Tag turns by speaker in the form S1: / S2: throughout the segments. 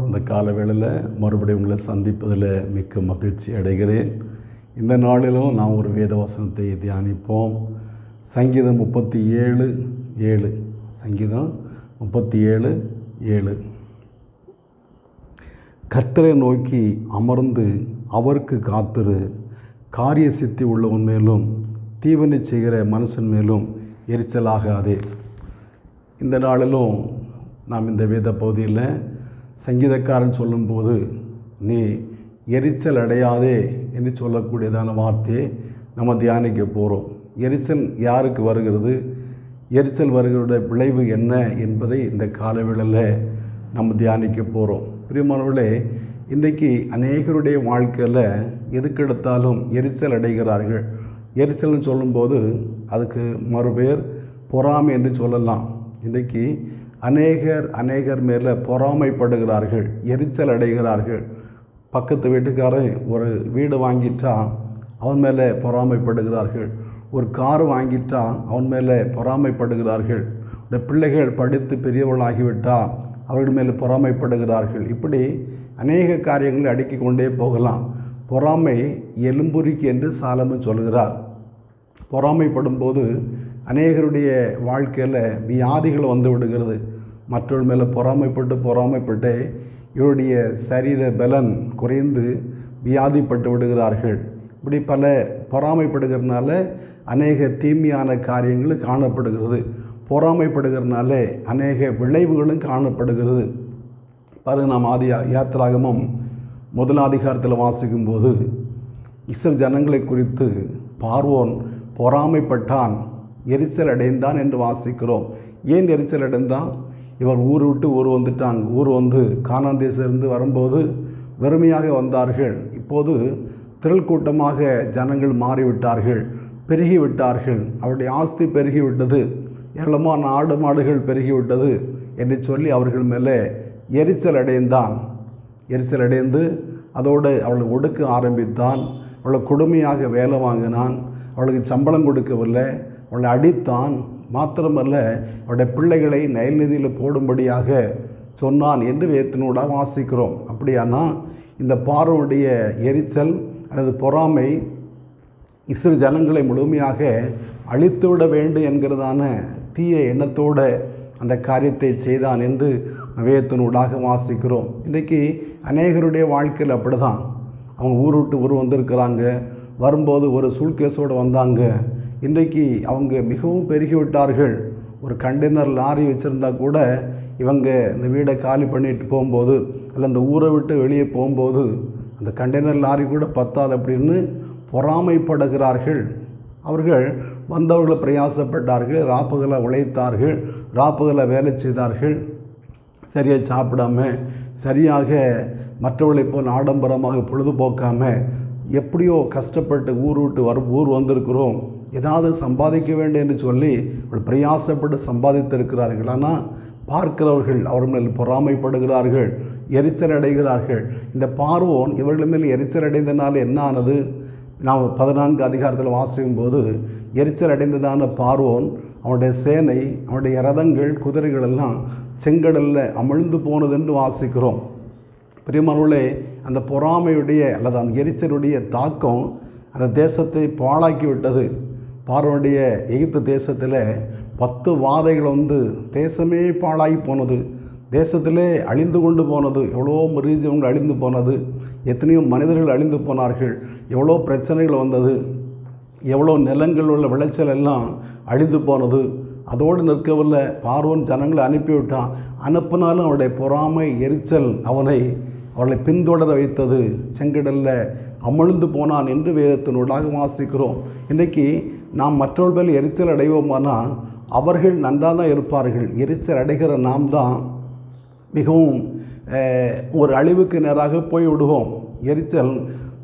S1: இந்த காலவேளையில் மறுபடியும் உங்களை சந்திப்பதில் மிக்க மகிழ்ச்சி அடைகிறேன். இந்த நாளிலும் நாம் ஒரு வேத வசனத்தை தியானிப்போம். சங்கீதம் 37:7. சங்கீதம் 37:7. கர்த்தரை நோக்கி அமர்ந்து அவருக்கு காத்திரு, காரிய சித்தி உள்ளவன் மேலும் தீவனை செய்கிற மனுஷன் மேலும் எரிச்சலாகாதே. இந்த நாளிலும் நாம் இந்த வேத பகுதியில் சங்கீதக்காரன் சொல்லும்போது நீ எரிச்சல் அடையாதே என்று சொல்லக்கூடியதான வார்த்தையை நம்ம தியானிக்க போகிறோம். எரிச்சல் யாருக்கு வருகிறது, எரிச்சல் வருகிறோட விளைவு என்ன என்பதை இந்த காலவேளையில் நம்ம தியானிக்க போகிறோம். பிரியமானவர்களே, இன்றைக்கி அநேகருடைய வாழ்க்கையில் எதுக்கெடுத்தாலும் எரிச்சல் அடைகிறார்கள். எரிச்சல்னு சொல்லும்போது அதுக்கு மறுபேர் பொறாமை என்று சொல்லலாம். இன்றைக்கி அநேகர் மேலே பொறாமைப்படுகிறார்கள், எரிச்சல் அடைகிறார்கள். பக்கத்து வீட்டுக்காரன் ஒரு வீடு வாங்கிட்டா அவன் மேலே பொறாமைப்படுகிறார்கள். ஒரு கார் வாங்கிட்டா அவன் மேலே பொறாமைப்படுகிறார்கள். இந்த பிள்ளைகள் படித்து பெரியவர்களாகிவிட்டால் அவர்கள் மேலே பொறாமைப்படுகிறார்கள். இப்படி அநேக காரியங்களை அடுக்கிக் கொண்டே போகலாம். பொறாமை எலும்புரிக்கு என்று சாலமன் சொல்கிறார். பொறாமைப்படும் போது அநேகருடைய வாழ்க்கையில் வியாதிகள் வந்து விடுகிறது. மற்றவர்கள் மேலே பொறாமைப்பட்டு இவருடைய சரீர பலன் குறைந்து வியாதிப்பட்டு விடுகிறார்கள். இப்படி பல பொறாமைப்படுகிறதுனால அநேக தீமையான காரியங்கள் காணப்படுகிறது. பொறாமைப்படுகிறதுனால அநேக விளைவுகளும் காணப்படுகிறது. பாருங்கள், நாம் யாத்திராகமம் 1 அதிகாரத்தில் வாசிக்கும்போது இஸ்ரவேல் ஜனங்களை குறித்து பார்வோன் பொறாமைப்பட்டான், எரிச்சல் அடைந்தான் என்று வாசிக்கிறோம். ஏன் எரிச்சல் அடைந்தான்? இவர் ஊர் விட்டு ஊர் வந்துட்டாங்க. ஊர் வந்து கானான் தேசத்திலிருந்து வரும்போது வெறுமையாக வந்தார்கள். இப்போது திரள் கூட்டமாக ஜனங்கள் மாறிவிட்டார்கள், பெருகிவிட்டார்கள். அவருடைய ஆஸ்தி பெருகிவிட்டது, ஏராளமான ஆடு மாடுகள் பெருகிவிட்டது என்று சொல்லி அவர்கள் மேலே எரிச்சல் அடைந்தான். எரிச்சல் அடைந்து அதோடு அவளை ஒடுக்க ஆரம்பித்தான். அவளை கொடுமையாக வேலை வாங்கினான். அவளுக்கு சம்பளம் கொடுக்கவில்லை, அவளை அடித்தான். மாத்திரமல்ல, அவருடைய பிள்ளைகளை நைல் நதியில் போடும்படியாக சொன்னான் என்று வேதத்தினூடாக வாசிக்கிறோம். அப்படியானா இந்த பார்வோனுடைய எரிச்சல் அல்லது பொறாமை இஸ்ரவேல் ஜனங்களை முழுமையாக அழித்துவிட வேண்டும் என்கிறதான தீய எண்ணத்தோடு அந்த காரியத்தை செய்தான் என்று வேதத்தினூடாக வாசிக்கிறோம். இன்றைக்கி அநேகருடைய வாழ்க்கையில் அப்படி தான். அவங்க ஊர் விட்டு ஊர் வந்திருக்கிறாங்க. வரும்போது ஒரு சூட்கேஸோடு வந்தாங்க. இன்றைக்கி அவங்க மிகவும் பெருகிவிட்டார்கள். ஒரு கண்டெய்னர் லாரி வச்சுருந்தா கூட இவங்க இந்த வீடை காலி பண்ணிட்டு போகும்போது அல்ல அந்த ஊரை விட்டு வெளியே போகும்போது அந்த கண்டெய்னர் லாரி கூட பத்தாது அப்படின்னு பொறாமைப்படுகிறார்கள். அவர்கள் வந்தவர்களை பிரயாசப்பட்டார்கள், ராப்பகலை உழைத்தார்கள், ராப்பகலை வேலை செய்தார்கள். சரியாக சாப்பிடாம, சரியாக மற்றவர்களைப் போல் ஆடம்பரமாக பொழுதுபோக்காமல் எப்படியோ கஷ்டப்பட்டு ஊர் வந்திருக்கிறோம், ஏதாவது சம்பாதிக்க வேண்டும் என்று சொல்லி அவர்கள் பிரயாசப்பட்டு சம்பாதித்திருக்கிறார்கள். ஆனால் பார்க்கிறவர்கள் அவர் மேல் பொறாமைப்படுகிறார்கள், எரிச்சல் அடைகிறார்கள். இந்த பார்வோன் இவர்கள் மேல் எரிச்சல் அடைந்தனால என்ன ஆனது? நாம் 14 அதிகாரத்தில் வாசிக்கும்போது எரிச்சல் அடைந்ததான பார்வோன், அவனுடைய சேனை, அவனுடைய ரதங்கள், குதிரைகள் எல்லாம் செங்கடலில் அமிழ்ந்து போனது என்று வாசிக்கிறோம். பிரியமானவர்களே, அந்த பொறாமையுடைய அல்லது அந்த எரிச்சலுடைய தாக்கம் அந்த தேசத்தை பாழாக்கி விட்டது. பார்வோனுடைய எகிப்து தேசத்தில் 10 வாதைகள் வந்து தேசமே பாழாகி போனது. தேசத்திலே அழிந்து கொண்டு போனது. எவ்வளோ மிருகங்கள் அழிந்து போனது, எத்தனையோ மனிதர்கள் அழிந்து போனார்கள், எவ்வளோ பிரச்சனைகள் வந்தது, எவ்வளோ நிலங்கள் உள்ள விளைச்சல் எல்லாம் அழிந்து போனது. அதோடு நிற்கவில்லை, பார்வோன் ஜனங்களை அனுப்பிவிட்டான். அனுப்பினாலும் அவருடைய பொறாமை எரிச்சல் அவளை பின்தொடர வைத்தது. செங்கடலில் அமிழ்ந்து போனான் என்று வேதத்தினூடாக வாசிக்கிறோம். இன்றைக்கி நாம் மற்றவர்கள் மேல் எரிச்சல் அடைவோமானால் அவர்கள் நன்றாக தான் இருப்பார்கள். எரிச்சல் அடைகிற நாம் தான் மிகவும் ஒரு அழிவுக்கு நேராக போய் விடுவோம். எரிச்சல்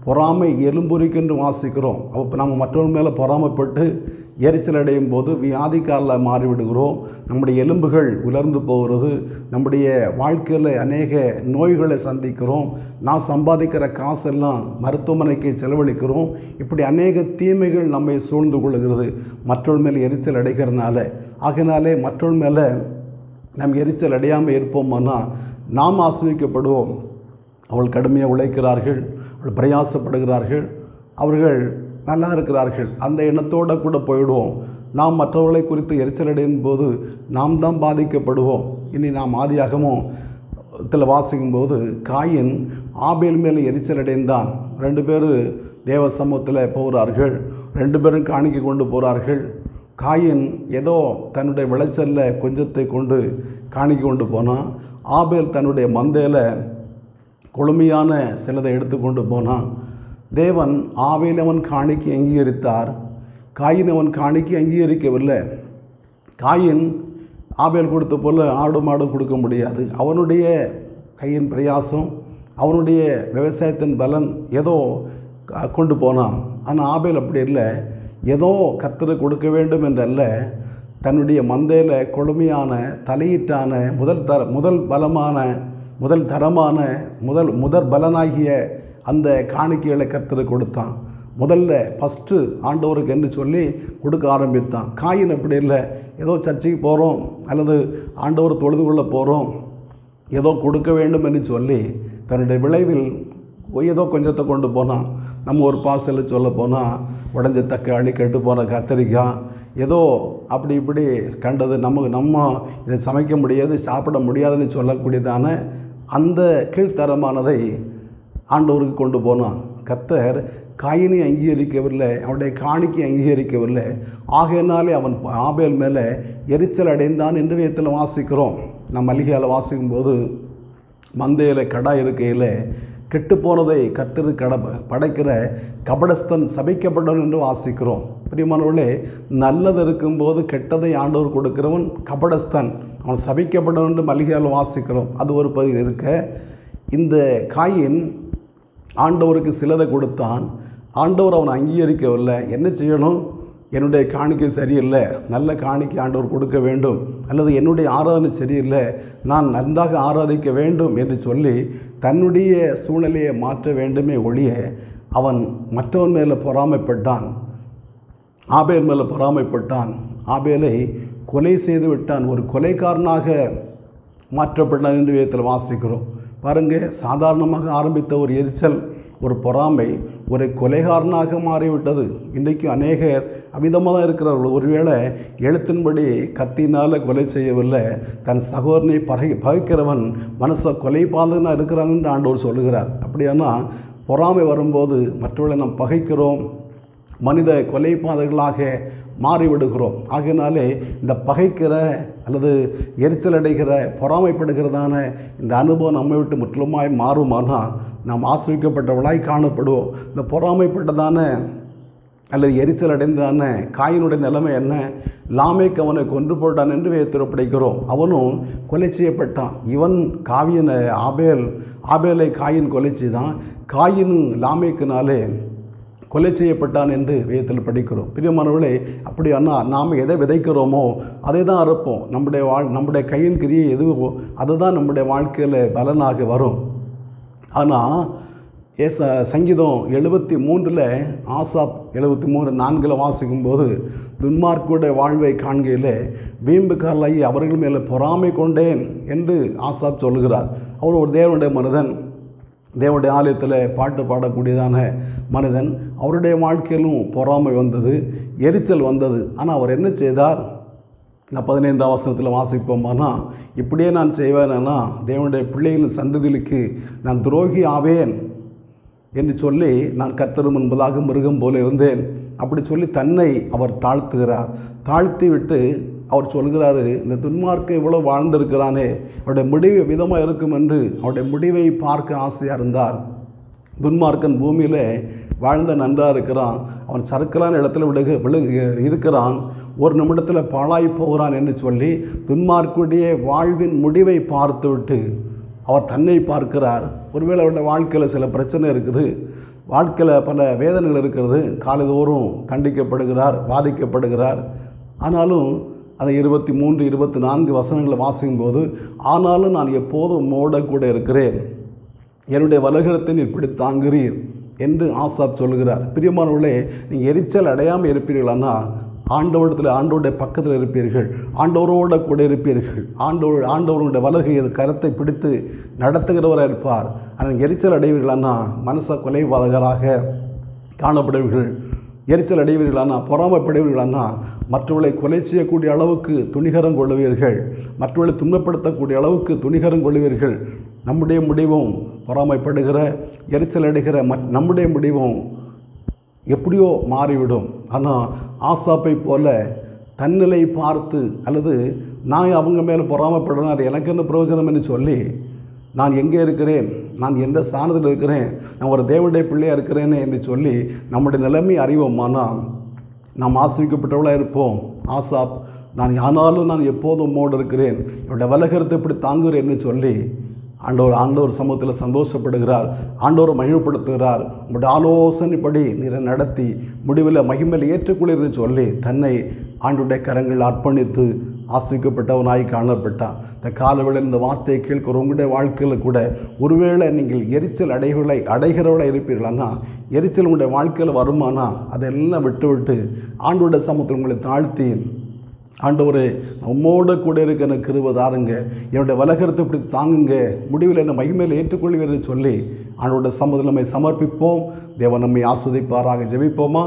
S1: பொறாமை எலும்புரிக்கென்று வாசிக்கிறோம். அப்போ நம்ம மற்றவர்கள் மேலே பொறாமைப்பட்டு எரிச்சல் அடையும் போது வியாதிக்காரில் மாறிவிடுகிறோம். நம்முடைய எலும்புகள் உலர்ந்து போகிறது. நம்முடைய வாழ்க்கையில் அநேக நோய்களை சந்திக்கிறோம். நான் சம்பாதிக்கிற காசெல்லாம் மருத்துவமனைக்கு செலவழிக்கிறோம். இப்படி அநேக தீமைகள் நம்மை சூழ்ந்து கொள்கிறது மற்றவர்கள் மேலே எரிச்சல் அடைகிறதுனால. ஆகினாலே மற்றவர்கள் மேலே நம் எரிச்சல் அடையாமல் இருப்போம்னா நாம் ஆசீர்வதிக்கப்படுவோம். அவள் கடுமையாக உழைக்கிறார்கள், அவள் பிரயாசப்படுகிறார்கள், அவர்கள் நல்லா இருக்கிறார்கள், அந்த எண்ணத்தோடு கூட போயிடுவோம். நாம் மற்றவர்களை குறித்து எரிச்சல் அடையும் போது நாம் தான் பாதிக்கப்படுவோம். இனி நாம் ஆதியாகமும் வாசிக்கும்போது காயின் ஆபேல் மேலே எரிச்சல் அடைந்தான். 2 பேர் தேவ சமூகத்தில் போகிறார்கள், 2 பேரும் காணிக்கை கொண்டு போகிறார்கள். காயின் ஏதோ தன்னுடைய விளைச்சலில் கொஞ்சத்தை கொண்டு காணிக்கை கொண்டு போனான். ஆபேல் தன்னுடைய மந்தையில் கொழுமையான சிலதை எடுத்து கொண்டு போனான். தேவன் ஆபேல் அவன் காணிக்கை அங்கீகரித்தார், காயின் அவன் காணிக்கை அங்கீகரிக்கவில்லை. காயின் ஆபேல் கொடுத்த போல் ஆடு மாடு கொடுக்க முடியாது. அவனுடைய கையின் பிரயாசம், அவனுடைய விவசாயத்தின் பலன் ஏதோ கொண்டு போனான். ஆனால் ஆபேல் அப்படி இல்லை. ஏதோ கர்த்தருக்கு கொடுக்க வேண்டும் என்றல்ல, தன்னுடைய மந்தையில் கொழுமையான தலையீட்டான முதல் பலனாகிய அந்த காணிக்கைகளை கர்த்தருக்கு கொடுத்தான். முதல்ல ஃபஸ்ட்டு ஆண்டவருக்கு என்று சொல்லி கொடுக்க ஆரம்பித்தான். காயின் அப்படி இல்லை. ஏதோ சர்ச்சைக்கு போகிறோம் அல்லது ஆண்டவர் தொழுது கொள்ள போகிறோம், ஏதோ கொடுக்க வேண்டும் என்று சொல்லி தன்னுடைய விளைவில் ஏதோ கொஞ்சத்தை கொண்டு போனான். நம்ம ஒரு பாசலில் சொல்ல போனால் உடஞ்ச தக்காளி, கெட்டு போன கத்திரிக்காய், ஏதோ அப்படி இப்படி கண்டது நம்ம இதை சமைக்க முடியாது, சாப்பிட முடியாதுன்னு சொல்லக்கூடியதான அந்த கீழ்த்தரமானதை ஆண்டவருக்கு கொண்டு போனான். கர்த்தர் காயினை அங்கீகரிக்கவில்லை, அவனுடைய காணிக்கை அங்கீகரிக்கவில்லை. ஆகையினாலே அவன் ஆபேல் மேலே எரிச்சல் அடைந்தான் என்று வேதத்தில் வாசிக்கிறோம். நம்ம மல்லிகையால் வாசிக்கும்போது மந்தையில் கடா இருக்கையில் கெட்டு போனதை கர்த்தரு படைக்கிற கபடஸ்தன் சபிக்கப்படும் என்று வாசிக்கிறோம். பிரியமானவர்களே, நல்லது இருக்கும்போது கெட்டதை ஆண்டவர் கொடுக்கிறவன் கபடஸ்தன், அவன் சபிக்கப்படும் என்று மல்லிகையால் வாசிக்கிறோம். அது ஒரு பகுதி இருக்க, இந்த காயின் ஆண்டவருக்கு சிலதை கொடுத்தான். ஆண்டவர் அவனை அங்கீகரிக்கவில்லை. என்ன செய்யணும்? என்னுடைய காணிக்கை சரியில்லை, நல்ல காணிக்கை ஆண்டவர் கொடுக்க வேண்டும், அல்லது என்னுடைய ஆராதனை சரியில்லை, நான் நன்றாக ஆராதிக்க வேண்டும் என்று சொல்லி தன்னுடைய சூழ்நிலையை மாற்ற வேண்டுமே ஒழிய அவன் மற்றவன் மேலே பொறாமைப்பட்டான். ஆபேல் மேலே பொறாமைப்பட்டான். ஆபேலை கொலை செய்து விட்டான். ஒரு கொலைக்காரனாக மாற்றப்பட்டான் என்று வேதத்தில் வாசிக்கிறோம். பாருங்கள், சாதாரணமாக ஆரம்பித்த ஒரு எரிச்சல், ஒரு பொறாமை ஒரு கொலைகாரனாக மாறிவிட்டது. இன்றைக்கு அநேகர் அமிதமாக தான் இருக்கிறார்கள். ஒருவேளை எழுத்தின்படி கத்தினால் கொலை செய்யவில்லை, தன் சகோதரனை பகைக்கிறவன் மனசை கொலை பாதகனாக இருக்கிறான் என்று ஆண்டவர் சொல்லுகிறார். அப்படியானா பொறாமை வரும்போது மற்றவர்களை நாம் பகைக்கிறோம், மனித கொலை பாதகர்களாக மாறிவிடுகிறோம். ஆகையினாலே இந்த பகைக்கிற அல்லது எரிச்சல் அடைகிற பொறாமைப்படுகிறதான இந்த அனுபவம் நம்மை விட்டு முற்றிலுமாய் மாறுமானால் நாம் ஆசிரியக்கப்பட்டவளாய் காணப்படுவோம். இந்த பொறாமைப்பட்டதான அல்லது எரிச்சல் அடைந்ததான காயினுடைய நிலைமை என்ன? லாமேக்கு அவனை கொன்று போட்டான் என்று வேதத்தில் படிக்கிறோம். அவனும் கொலை செய்யப்பட்டான். இவன் ஆபேலை காயின் கொலை செய்தான். காயின் லாமேக்கினாலே கொலை செய்யப்பட்டான் என்று வேதத்தில் படிக்கிறோம். பிரியமானவர்களே, அப்படி ஆனால் நாம் எதை விதைக்கிறோமோ அதை தான் அறுப்போம். நம்முடைய கையின் கிரியை எதுவோ அதுதான் நம்முடைய வாழ்க்கையில் பலனாக வரும். ஆனால் சங்கீதம் 73 ஆசாப் 73:4 வாசிக்கும்போது துன்மார்க்குடைய வாழ்வை காண்கையில் வீம்புக்காரலாகி அவர்கள் மேலே பொறாமை கொண்டேன் என்று ஆசாப் சொல்கிறார். அவர் ஒரு தேவனுடைய மனிதன், தேவனுடைய ஆலயத்தில் பாட்டு பாடக்கூடியதான மனிதன். அவருடைய வாழ்க்கையிலும் பொறாமை வந்தது, எரிச்சல் வந்தது. ஆனால் அவர் என்ன செய்தார்? நான் 15ஆம் வசனத்தில் வாசிப்போமானா, இப்படியே நான் செய்வேன்னா தேவனுடைய பிள்ளைகளின் சந்ததிகளுக்கு நான் துரோகி ஆவேன் என்று சொல்லி நான் கர்த்தர் முன்பதாக மிருகம் போல இருந்தேன் அப்படி சொல்லி தன்னை அவர் தாழ்த்துகிறார். தாழ்த்தி விட்டு அவர் சொல்கிறாரு, இந்த துன்மார்க்கை இவ்வளோ வாழ்ந்திருக்கிறானே, அவருடைய முடிவு விதமாக இருக்கும் என்று அவருடைய முடிவை பார்க்க ஆசையாக இருந்தார். துன்மார்க்கன் பூமியில் வாழ்ந்த நன்றாக இருக்கிறான், அவன் சறுக்கலான இடத்துல இருக்கிறான், ஒரு நிமிடத்தில் பாழாய் போகிறான் என்று சொல்லி துன்மார்க்குடைய வாழ்வின் முடிவை பார்த்து விட்டு அவர் தன்னை பார்க்கிறார். ஒருவேளை அவருடைய வாழ்க்கையில் சில பிரச்சனை இருக்குது, வாழ்க்கையில் பல வேதனைகள் இருக்கிறது, காலைதோறும் தண்டிக்கப்படுகிறார், பாதிக்கப்படுகிறார். ஆனாலும் அதை 23, 24 வசனங்களை வாசிக்கும்போது, ஆனாலும் நான் எப்போதும் உம்மோடு கூட இருக்கிறேன், என்னுடைய வலகரத்தை நீர் பிடி தாங்குகிறீர் என்று ஆசாப் சொல்கிறார். பிரியமானவர்களே, நீங்கள் எரிச்சல் அடையாமல் இருப்பீர்களானா ஆண்டவருடைய பக்கத்தில் இருப்பீர்கள், ஆண்டவரோட கூட இருப்பீர்கள். ஆண்டவருடைய வலகை கரத்தை பிடித்து நடத்துகிறவராக இருப்பார். ஆனால் எரிச்சல் அடைவீர்களானா மனச கொலைபாதகராக காணப்படுவீர்கள். எரிச்சல் அடைவீர்களானா பொறாமைப்படுவீர்களானா மற்றவர்களை கொலை செய்யக்கூடிய அளவுக்கு துணிகரம் கொள்ளுவீர்கள், மற்றவர்களை துன்பப்படுத்தக்கூடிய அளவுக்கு துணிகரம் கொள்ளுவீர்கள். நம்முடைய முடிவும் பொறாமைப்படுகிற எரிச்சல் அடைகிற நம்முடைய முடிவும் எப்படியோ மாறிவிடும். ஆனால் ஆசாப்பை போல தன்னிலை பார்த்து அல்லது நான் அவங்க மேலே பொறாமைப்படுறேன் எனக்கு என்ன பிரயோஜனம் என்று சொல்லி நான் எங்கே இருக்கிறேன், நான் எந்த ஸ்தானத்தில் இருக்கிறேன், நான் ஒரு தேவனுடைய பிள்ளையாக இருக்கிறேன்னு என்று சொல்லி நம்முடைய நிலைமை அறிவோமானால் நாம் ஆசிரிக்கப்பட்டவளாக இருப்போம். ஆசாப் ஆனாலும் நான் எப்போதும் உம்மோடு இருக்கிறேன், என்னுடைய வலகரத்தை இப்படி தாங்குகிறேன்னு சொல்லி ஆண்டவர் சமூகத்தில் சந்தோஷப்படுகிறார், ஆண்டவர் மகிழ்வுபடுத்துகிறார். உங்களுடைய ஆலோசனைப்படி நீரை நடத்தி முடிவில் மகிமையில் ஏற்றுக்கொள்ளுன்னு சொல்லி தன்னை ஆண்டுடைய கரங்கள் அர்ப்பணித்து ஆசிரிக்கப்பட்டவனாய் காணப்பட்டான். இந்த காலவேளையில் இந்த வார்த்தையை கேட்கிற உங்களுடைய வாழ்க்கையில் கூட ஒருவேளை நீங்கள் எரிச்சல் அடைகிறவளாக இருப்பீர்களானா, எரிச்சல் உங்களுடைய வாழ்க்கையில் வருமானா அதெல்லாம் விட்டு ஆண்டோட சமூகத்தில் உங்களை தாழ்த்தி, ஆண்டவரே உம்மோடு கூட இருக்க எனக்கு கிருபை தாருங்க, என்னுடைய வலகரத்தை இப்படி தாங்குங்க, முடிவில் என்னை மகிமையில் ஏற்றுக்கொள்வீர்னு சொல்லி ஆண்டோட சமூகத்தில் நம்மை சமர்ப்பிப்போம். தேவன் நம்மை ஆஸ்வதிப்பாராக. ஜெபிப்போமா?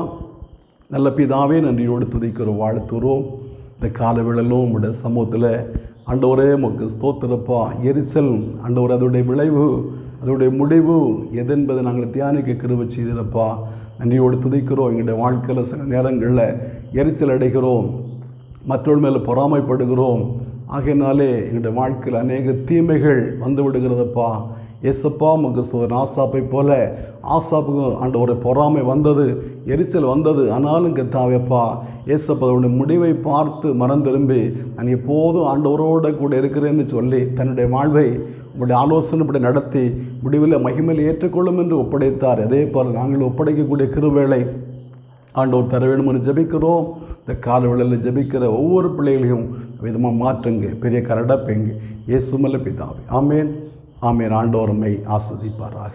S1: நல்ல பிதாவே, நன்றியோடு துதிக்கிறோம், வாழ்த்துறோம். இந்த காலவேளையிலும் உங்களுடைய சமூகத்தில் ஆண்டவரே உமக்கு ஸ்தோத்திரப்பா. எரிச்சல் ஆண்டவர் அதோடைய விளைவு, அதோடைய முடிவு எது என்பதை நாங்கள் தியானிக்க கிருபை செய்திருப்பா. நன்றியோடு துதிக்கிறோம். எங்களுடைய வாழ்க்கையில் சில நேரங்களில் எரிச்சல் அடைகிறோம், மற்றவர்கள் மேலே பொறாமைப்படுகிறோம். ஆகையினாலே எங்களுடைய வாழ்க்கையில் அநேக தீமைகள் வந்து விடுகிறதுப்பா. ஏசப்பா உமக்கு ஆசாப்பை போல ஆசாப்புக்கு ஆண்டவரை பொறாமை வந்தது, எரிச்சல் வந்தது. ஆனாலும் கத்தாவேப்பா ஏசப்பா அவருடைய முடிவை பார்த்து மனம் திரும்பி நான் எப்போதும் ஆண்டவரோடு கூட இருக்கிறேன்னு சொல்லி தன்னுடைய வாழ்வை உங்களுடைய ஆலோசனைப்படி நடத்தி முடிவில் மகிமையில் ஏற்றுக்கொள்ளும் என்று ஒப்படைத்தார். அதே போல் நாங்கள் ஒப்படைக்கக்கூடிய கிருபைகளை ஆண்டவர் தர வேணும்னு ஜெபிக்கிறோம். இந்த காலவேளையில் ஜெபிக்கிற ஒவ்வொரு பிள்ளைகளையும் விதமாக மாற்றுங்க, பெரிய கரடப்பெங்க. இயேசு மேலே பிதாவே, ஆமேன் ஆமேன். ஆண்டவர் நம்மை ஆஸ்வதிப்பாராக.